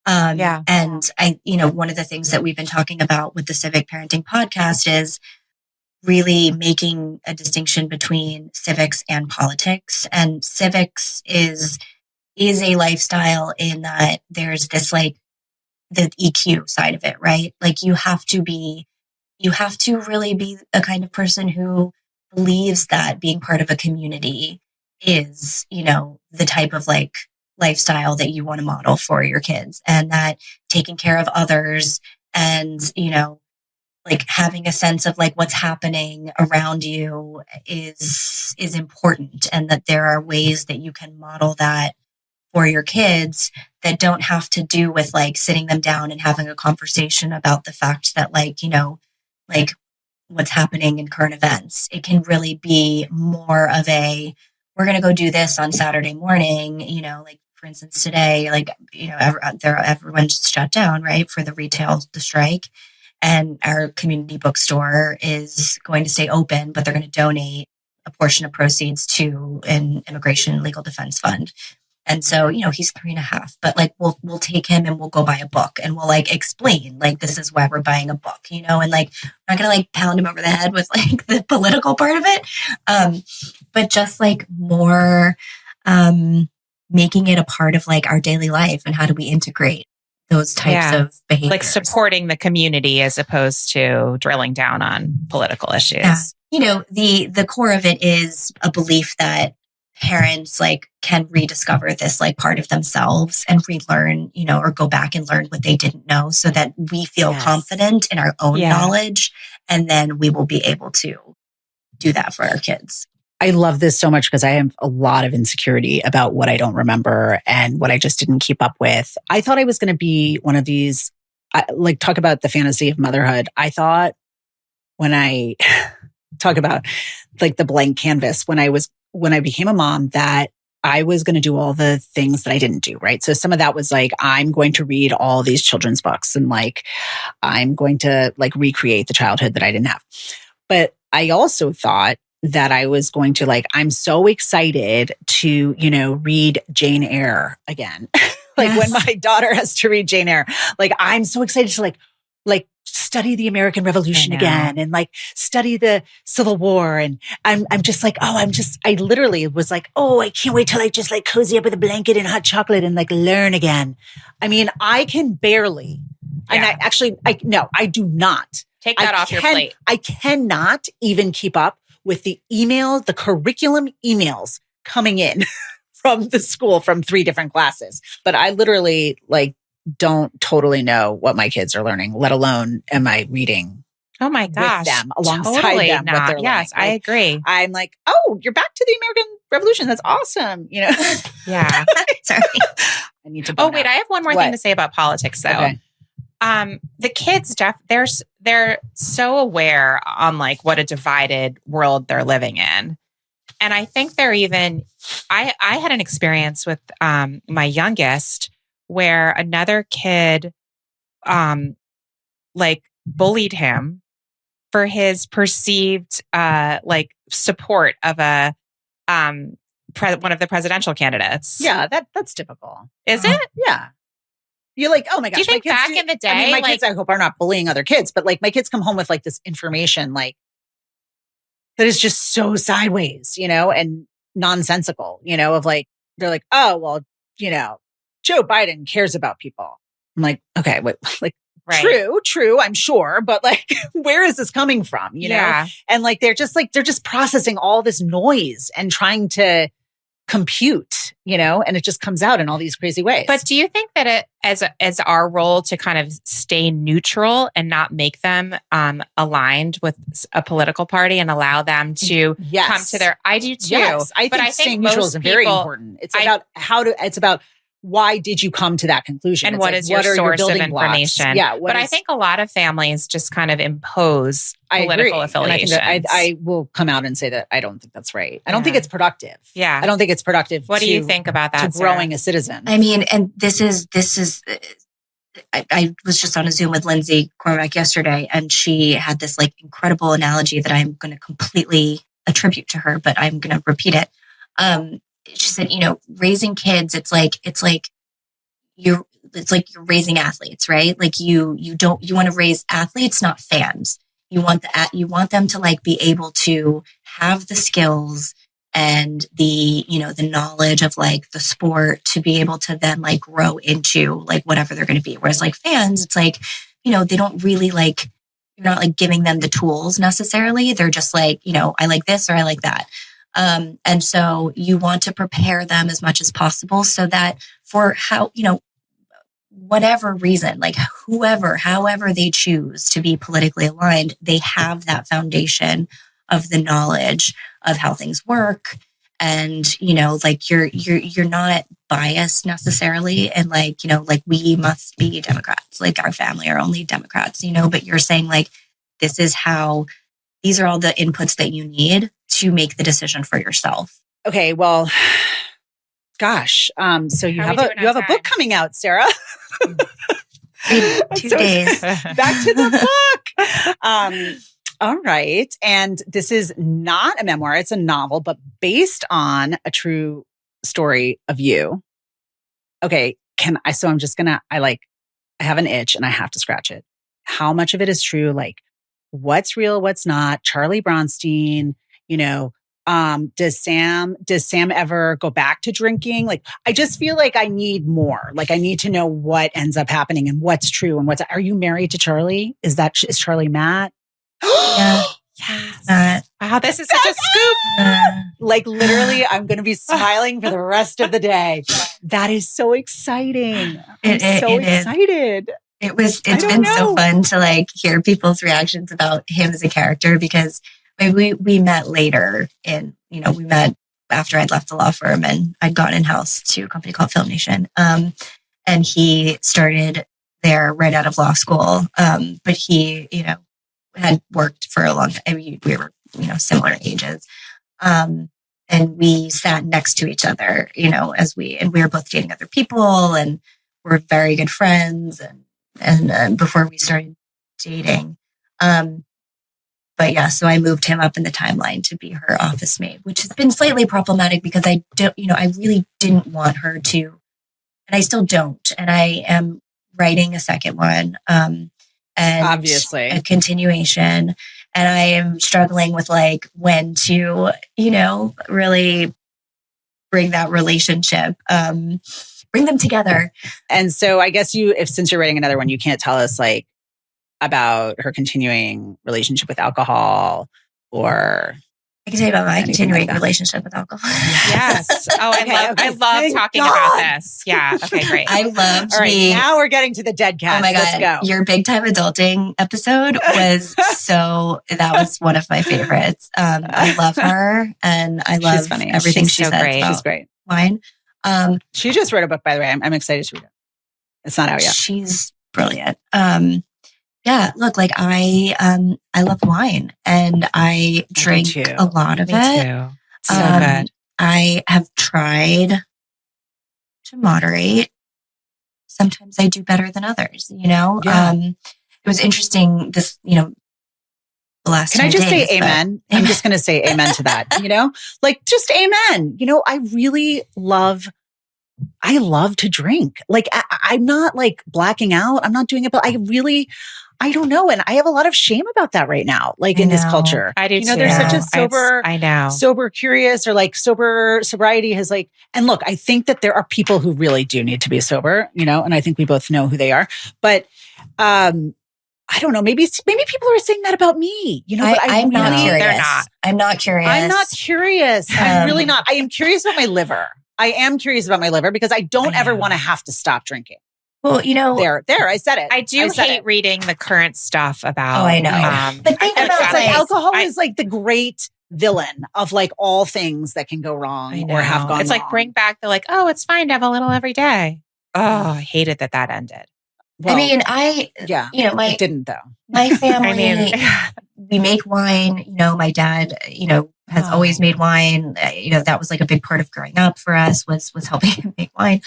C: And I, one of the things that we've been talking about with the Civic Parenting Podcast is really making a distinction between civics and politics. And civics is a lifestyle in that there's this like the EQ side of it, right? Like you have to really be a kind of person who believes that being part of a community is, the type of like lifestyle that you want to model for your kids, and that taking care of others and, like having a sense of like what's happening around you is important, and that there are ways that you can model that for your kids that don't have to do with like sitting them down and having a conversation about the fact that like, like what's happening in current events. It can really be more of a, we're going to go do this on Saturday morning, like for instance, today, like, everyone's shut down, right, for the strike. And our community bookstore is going to stay open, but they're going to donate a portion of proceeds to an immigration legal defense fund. And so, he's 3.5, but like, we'll take him and we'll go buy a book and we'll like explain, like, this is why we're buying a book, and like, we're not going to like pound him over the head with like the political part of it. But just like more, making it a part of like our daily life, and how do we integrate those types of behaviors.
B: Like supporting the community as opposed to drilling down on political issues.
C: Yeah. The core of it is a belief that parents like can rediscover this like part of themselves and relearn, or go back and learn what they didn't know, so that we feel confident in our own knowledge, and then we will be able to do that for our kids.
A: I love this so much because I have a lot of insecurity about what I don't remember and what I just didn't keep up with. I thought I was going to be one of these, like talk about the fantasy of motherhood. I thought when I talk about like the blank canvas, when I became a mom, that I was going to do all the things that I didn't do, right? So some of that was like, I'm going to read all these children's books and like, I'm going to like recreate the childhood that I didn't have. But I also thought that I was going to like, I'm so excited to, read Jane Eyre again. Like when my daughter has to read Jane Eyre, like I'm so excited to like study the American Revolution again and like study the Civil War. And I'm just like, I literally was like, I can't wait till I just like cozy up with a blanket and hot chocolate and like learn again. I mean, I can barely, and I do not.
B: Take that off your plate.
A: I cannot even keep up with the curriculum emails coming in from the school from 3 different classes. But I literally like don't totally know what my kids are learning, let alone am I reading
B: Oh my gosh.
A: with them, alongside
B: totally
A: them.
B: not.
A: What they're
B: Yes,
A: learning.
B: I agree.
A: I'm like, you're back to the American Revolution. That's awesome.
B: Yeah.
C: Sorry.
A: I need to.
B: I have one more thing to say about politics though.
A: Okay.
B: The kids, they're so aware on like what a divided world they're living in. And I think they're even, I had an experience with my youngest where another kid like bullied him for his perceived like support of a one of the presidential candidates.
A: Yeah, that's typical.
B: Is it?
A: Yeah. You're like, oh my gosh.
B: Do you think back in the day,
A: I mean, my kids, I hope, are not bullying other kids, but like my kids come home with like this information like that is just so sideways, and nonsensical, of like, they're like, oh, well, Joe Biden cares about people. I'm like, okay, wait, like, right. True, I'm sure. But like, where is this coming from?
B: Yeah.
A: And like, they're just processing all this noise and trying to compute, and it just comes out in all these crazy ways.
B: But do you think that it as our role to kind of stay neutral and not make them aligned with a political party and allow them to come to their? I do too.
A: Yes, I think staying neutral is very important. It's about why did you come to that conclusion?
B: And what is your source of information?
A: Yeah.
B: But I think a lot of families just kind of impose political affiliations.
A: And I think that I will come out and say that I don't think that's right. I don't think it's productive.
B: Yeah.
A: I don't think it's productive.
B: What do you think about that,
A: to growing a citizen?
C: I mean, and this is, I was just on a Zoom with Lindsay Cormack yesterday, and she had this like incredible analogy that I'm going to completely attribute to her, but I'm going to repeat it. She said, raising kids, it's like you're raising athletes, right? Like you want to raise athletes, not fans. You want them to like be able to have the skills and the knowledge of like the sport to be able to then like grow into like whatever they're going to be. Whereas like fans, it's like, they don't really like, you're not like giving them the tools necessarily. They're just like, I like this or I like that. And so you want to prepare them as much as possible so that for whatever reason, like however they choose to be politically aligned, they have that foundation of the knowledge of how things work. And, like you're not biased necessarily. And like, like we must be Democrats, like our family are only Democrats, but you're saying like, these are all the inputs that you need to make the decision for yourself.
A: Okay. Well, gosh. So you have a book coming out, Sarah.
C: 2 days.
A: Back to the book. All right. And this is not a memoir. It's a novel, but based on a true story of you. Okay. So I'm just gonna, I have an itch and I have to scratch it. How much of it is true? Like what's real, what's not? Charlie Bronstein, does Sam ever go back to drinking? Like, I just feel like I need more. Like, I need to know what ends up happening and what's true and are you married to Charlie? Is Charlie Matt?
C: Yeah.
B: Yes. Wow, this is such a scoop.
A: Like literally, I'm going to be smiling for the rest of the day. That is so exciting. I'm so excited.
C: It's been so fun to like hear people's reactions about him as a character because we met later we met after I'd left the law firm and I'd gone in-house to a company called Film Nation. And he started there right out of law school. But he, had worked for a long time. I mean, we were, similar ages. And we sat next to each other, and we were both dating other people and we're very good friends and before we started dating. But yeah, so I moved him up in the timeline to be her office mate, which has been slightly problematic because I really didn't want her to, and I still don't. And I am writing a second one, and
A: obviously
C: a continuation. And I am struggling with like when to, really bring that relationship, bring them together.
A: And so I guess since you're writing another one, you can't tell us like about her continuing relationship with alcohol or
C: I can tell you about my continuing relationship with alcohol.
B: Yes. Oh, I love talking about this. Yeah. Okay, great.
C: I loved
A: All right, now we're getting to the dead cats.
C: Oh my God.
A: Let's go.
C: Your big time adulting episode was that was one of my favorites. I love her and I love everything she says about
A: She's great.
C: Wine.
A: She just wrote a book, by the way. I'm excited to read it. It's not out yet.
C: She's brilliant. Yeah, look, like I love wine and I drink a lot of
B: Me
C: it.
B: too. So good.
C: I have tried to moderate. Sometimes I do better than others, you know?
A: Yeah.
C: It was interesting this, the last
A: Can I just
C: days,
A: say amen? I'm just going to say amen to that, like just amen. I love to drink. Like I'm not like blacking out. I'm not doing it, but I don't know. And I have a lot of shame about that right now, like in this culture.
B: I do too.
A: There's such a sober curious or like sobriety has like, and look, I think that there are people who really do need to be sober, and I think we both know who they are, but, I don't know. Maybe people are saying that about me, but
C: I'm not curious.
B: They're not.
C: I'm not curious.
A: I'm not curious. I'm really not. I am curious about my liver. I am curious about my liver because I don't ever want to have to stop drinking.
C: Well,
A: there, I said it.
B: I do hate reading the current stuff about.
C: Oh, I know. But think about
A: it's like alcohol is like the great villain of like all things that can go wrong or have gone.
B: It's like bring back the like, oh, it's fine to have a little every day. Oh, I hated that ended.
C: Well,
A: it didn't though.
C: My family, we make wine. My dad, has always made wine. That was like a big part of growing up for us was helping him make wine.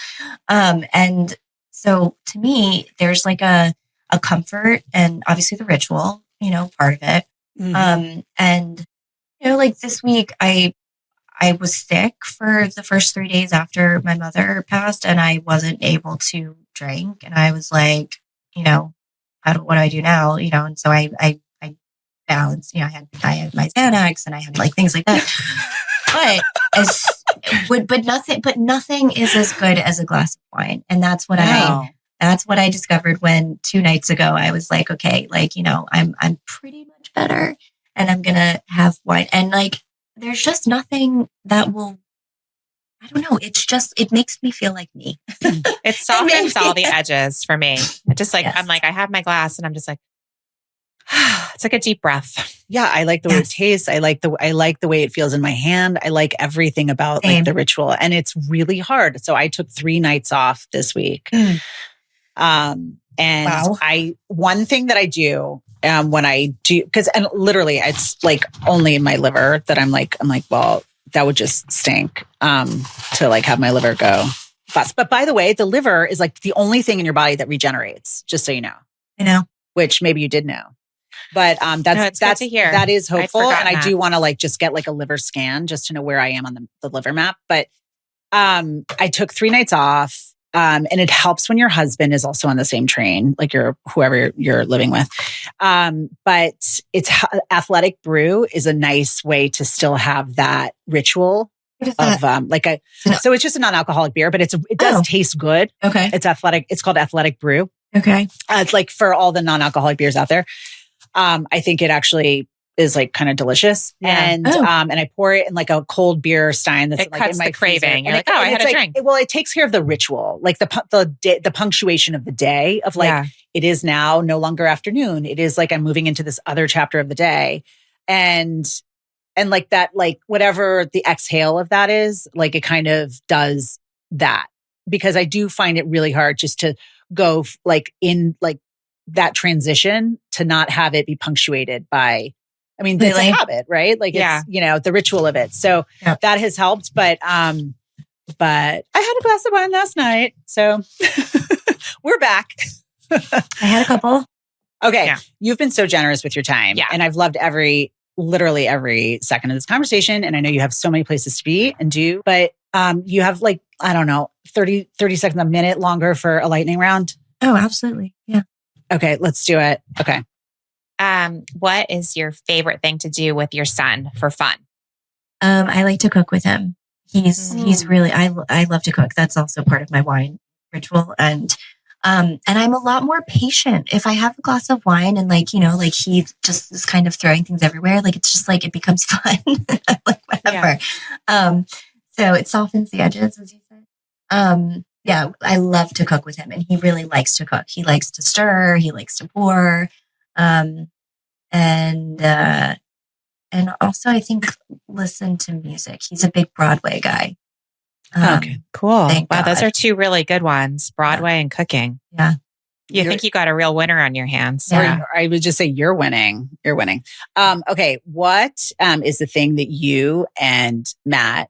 C: And so to me, there's like a comfort and obviously the ritual, part of it. Mm-hmm. And like this week, I was sick for the first 3 days after my mother passed, and I wasn't able to drink. And I was like, what do I do now? And so I balanced, I had my Xanax and I had like things like that. But nothing is as good as a glass of wine. And that's what I discovered when 2 nights ago I was like, okay, like, I'm pretty much better and I'm going to have wine. And like, there's just nothing that will, I don't know. It makes me feel like me.
B: It softens all the edges for me. It just like, I'm like, I have my glass and I'm just like, it's like a deep breath.
A: Yeah. I like the way it tastes. I like the way it feels in my hand. I like everything about like the ritual, and it's really hard. So I took 3 nights off this week. One thing that I do, when I do, and literally it's like only in my liver that I'm like, well, that would just stink, to like have my liver go fast. But by the way, the liver is like the only thing in your body that regenerates, just so you know.
C: I know.
A: Which maybe you did know. But that's good to hear. That is hopeful. And I do want to like just get like a liver scan just to know where I am on the liver map. But I took 3 nights off. And it helps when your husband is also on the same train, like whoever you're living with. But it's Athletic Brew is a nice way to still have that ritual of so it's just a non-alcoholic beer, but it does taste good.
C: Okay.
A: It's athletic. It's called Athletic Brew.
C: Okay.
A: It's like for all the non-alcoholic beers out there. I think it actually is like kind of delicious. Yeah. And I pour it in like a cold beer stein. That's
B: it
A: like
B: cuts
A: in my
B: the craving.
A: You're
B: like, I had a drink.
A: Well, it takes care of the ritual, like the punctuation of the day of like, it is now no longer afternoon. It is like, I'm moving into this other chapter of the day. And like that, like whatever the exhale of that is, like it kind of does that, because I do find it really hard just to go like in like that transition to not have it be punctuated by, it's a habit, right? Like it's, the ritual of it. So that has helped, but I had a glass of wine last night. So we're back.
C: I had a couple.
A: Okay. Yeah. You've been so generous with your time.
B: Yeah.
A: And I've loved literally every second of this conversation. And I know you have so many places to be and do, but you have like, I don't know, 30 seconds, a minute longer for a lightning round.
C: Oh, absolutely. Yeah.
A: Okay. Let's do it. Okay.
B: What is your favorite thing to do with your son for fun?
C: I like to cook with him. He's really, I love to cook. That's also part of my wine ritual. And I'm a lot more patient. If I have a glass of wine and like, he just is kind of throwing things everywhere, like, it's just like, it becomes fun. Like whatever. Yeah. So it softens the edges, as you said. I love to cook with him, and he really likes to cook. He likes to stir. He likes to pour. And also I think listen to music. He's a big Broadway guy.
B: Okay, cool. Wow, those are 2 really good ones, Broadway and cooking.
C: Yeah.
B: You think you got a real winner on your hands.
A: Or I would just say you're winning. You're winning. Okay. What is the thing that you and Matt,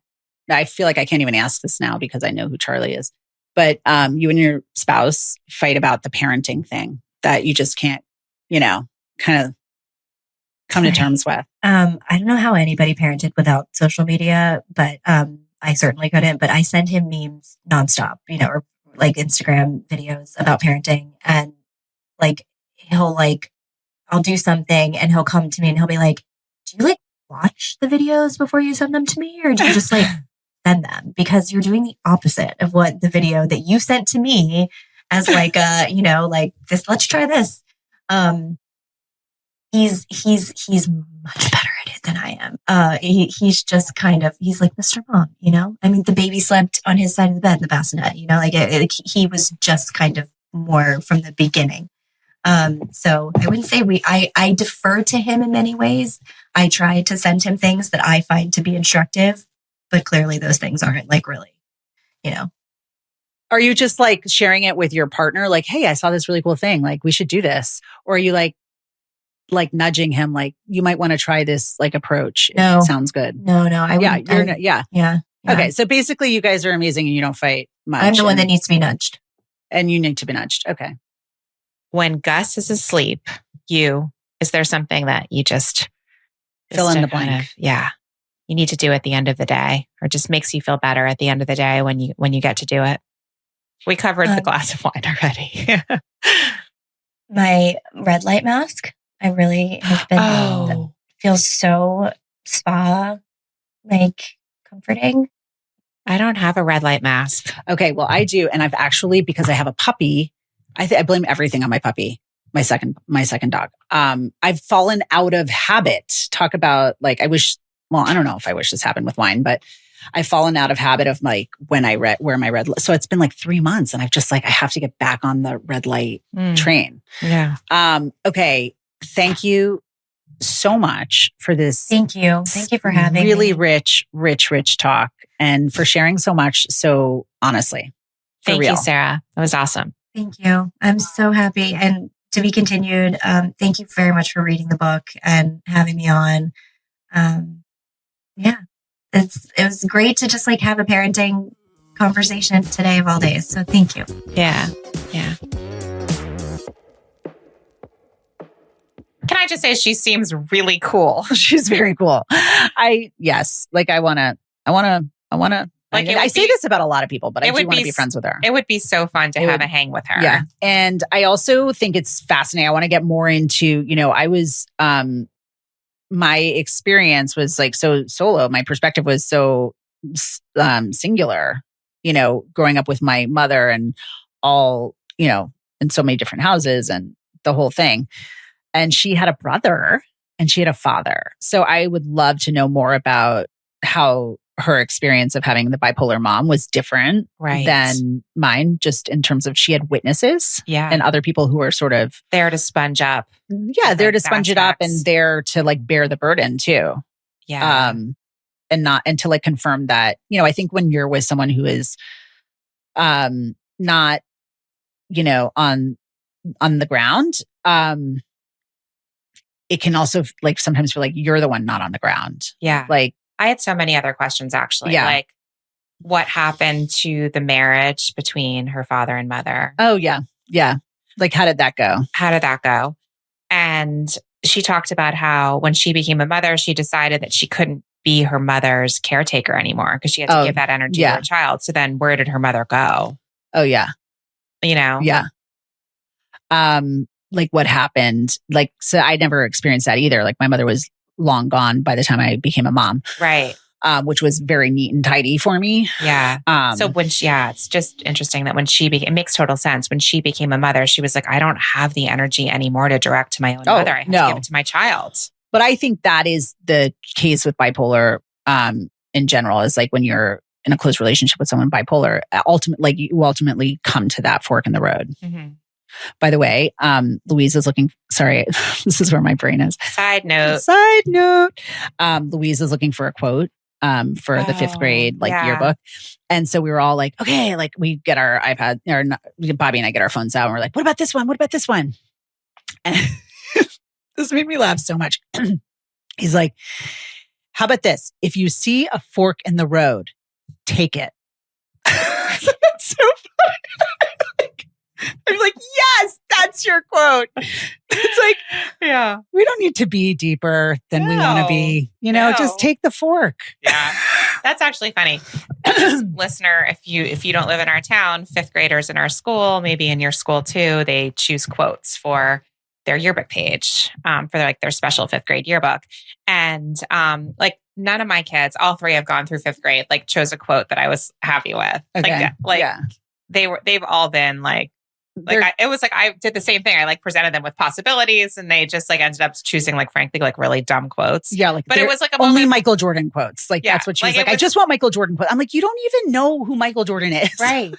A: I feel like I can't even ask this now because I know who Charlie is, but you and your spouse fight about the parenting thing that you just can't, kind of come to terms with?
C: I don't know how anybody parented without social media, but I certainly couldn't. But I send him memes nonstop, or like Instagram videos about parenting, and like I'll do something and he'll come to me and he'll be like, "Do you watch the videos before you send them to me, or do you just send them? Because you're doing the opposite of what the video that you sent to me as this. Let's try this." He's much better at it than I am. He's just he's like Mr. Mom, I mean, the baby slept on his side of the bed in the bassinet, he was just kind of more from the beginning. So I wouldn't say I defer to him in many ways. I try to send him things that I find to be instructive, but clearly those things aren't really,
A: Are you just sharing it with your partner? Like, hey, I saw this really cool thing. We should do this. Or are you like nudging him, you might want to try this approach.
C: No.
A: It sounds good.
C: No, I wouldn't.
A: Yeah. Okay. So basically you guys are amazing and you don't fight much.
C: I'm the one that needs to be nudged.
A: And you need to be nudged. Okay.
B: When Gus is asleep, is there something that you just
A: fill in the blank?
B: You need to do at the end of the day, or just makes you feel better at the end of the day when you get to do it? We covered the glass of wine already.
C: My red light mask. I really have been, feels so spa, comforting.
B: I don't have a red light mask.
A: Okay. Well, I do. And I've actually, because I have a puppy, I blame everything on my puppy, my second dog. I've fallen out of habit. Talk about I don't know if I wish this happened with wine, but I've fallen out of habit of when I wear my red light. So it's been 3 months and I've just I have to get back on the red light train.
B: Yeah.
A: Okay. Thank you so much for this.
C: Thank you. Thank you for having
A: really
C: me.
A: rich talk, and for sharing so much so honestly.
B: Thank you, Sarah. That was awesome.
C: Thank you. I'm so happy. And to be continued. Thank you very much for reading the book and having me on. It was great to just have a parenting conversation today of all days. So thank you.
B: Yeah. Can I just say she seems really cool?
A: She's very cool. I say this about a lot of people, but I do want to be friends with her.
B: It would be so fun to have a hang with her.
A: Yeah. And I also think it's fascinating. I want to get more into, I was, my experience was so solo. My perspective was so singular, growing up with my mother and all, in so many different houses and the whole thing. And she had a brother and she had a father. So I would love to know more about how her experience of having the bipolar mom was different than mine, just in terms of she had witnesses and other people who are sort of
B: there to sponge up.
A: Yeah, there to sponge it up and there to bear the burden too.
B: Yeah.
A: And to confirm that, I think when you're with someone who is not, on the ground, it can also sometimes feel like you're the one not on the ground.
B: Yeah. I had so many other questions actually.
A: Yeah.
B: What happened to the marriage between her father and mother?
A: Oh yeah. Yeah. How did that go?
B: And she talked about how when she became a mother, she decided that she couldn't be her mother's caretaker anymore because she had to give that energy to her child. So then where did her mother go?
A: Oh yeah.
B: Yeah.
A: What happened? So I never experienced that either. My mother was long gone by the time I became a mom.
B: Right.
A: Which was very neat and tidy for me.
B: Yeah. So when it's just interesting that when it makes total sense. When she became a mother, she was I don't have the energy anymore to direct to my own mother. I have to give it to my child.
A: But I think that is the case with bipolar in general, is when you're in a close relationship with someone bipolar, you ultimately come to that fork in the road.
B: Mm-hmm.
A: By the way, Louise is looking, sorry, this is where my brain is.
B: Side note.
A: Louise is looking for a quote for the fifth grade
B: yeah.
A: yearbook. And so we were all like, okay, like we get our iPad, or not, Bobby and I get our phones out and we're like, what about this one? What about this one? And this made me laugh so much. He's like, how about this? If you see a fork in the road, take it. That's so funny. I'm like, yes, that's your quote. It's like,
B: Yeah.
A: we don't need to be deeper than we want to be. Just take the fork.
B: Yeah. That's actually funny. Listener, if you don't live in our town, fifth graders in our school, maybe in your school too, they choose quotes for their yearbook page, for their special fifth grade yearbook. And none of my kids, all three have gone through fifth grade, chose a quote that I was happy with.
A: Okay.
B: They've all been I did the same thing. I presented them with possibilities and they just ended up choosing frankly really dumb quotes.
A: Yeah.
B: But it was a
A: only
B: moment.
A: Michael Jordan quotes. That's what she was I just want Michael Jordan quotes. I'm like, you don't even know who Michael Jordan is.
B: Right.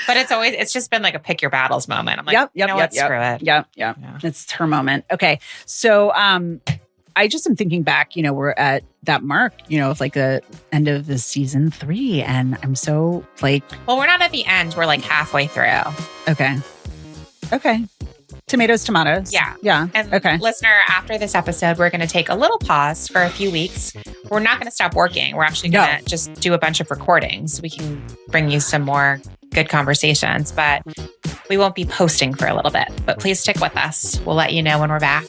B: But it's just been a pick your battles moment. I'm like, screw it.
A: Yeah. It's her moment. Okay. So, I just am thinking back, we're at that mark, of the end of the season 3. And I'm so
B: well, we're not at the end. We're halfway through.
A: Okay. Tomatoes. Yeah.
B: And
A: okay.
B: Listener, after this episode, we're going to take a little pause for a few weeks. We're not going to stop working. We're actually going to just do a bunch of recordings. We can bring you some more good conversations, but we won't be posting for a little bit. But please stick with us. We'll let you know when we're back.